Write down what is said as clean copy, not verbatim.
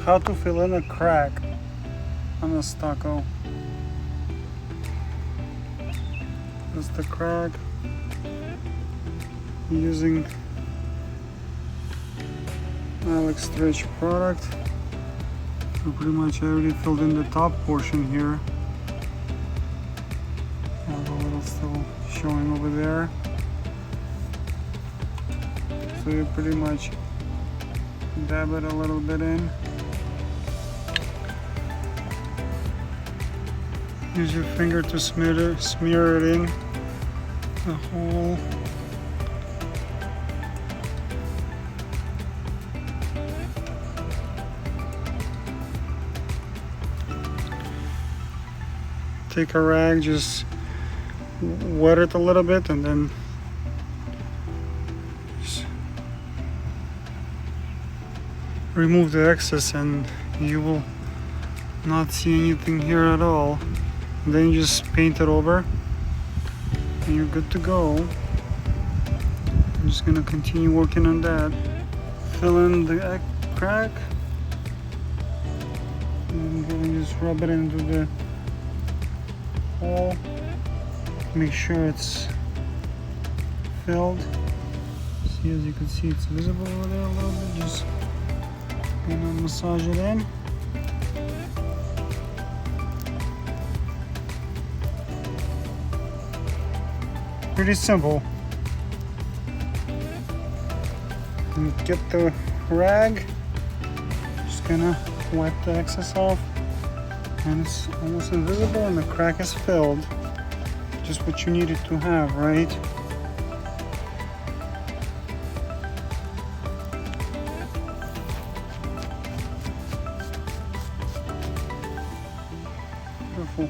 how to fill in a crack on a stucco. That's the crack using Alex stretch product. So pretty much I already filled in the top portion here. And a little still showing over there. So you pretty much dab it a little bit in. Use your finger to smear it in the hole. Take a rag, just wet it a little bit, and then just remove the excess, and you will not see anything here at all. And then you just paint it over and you're good to go. I'm just gonna continue working on that. Fill in the crack and then just rub it into the hole. Make sure it's filled. See, as you can see, it's visible over there a little bit. Just gonna massage it in. Pretty simple. And get the rag. Just gonna wipe the excess off, and it's almost invisible, and the crack is filled. Just what you need it to have, right? Beautiful.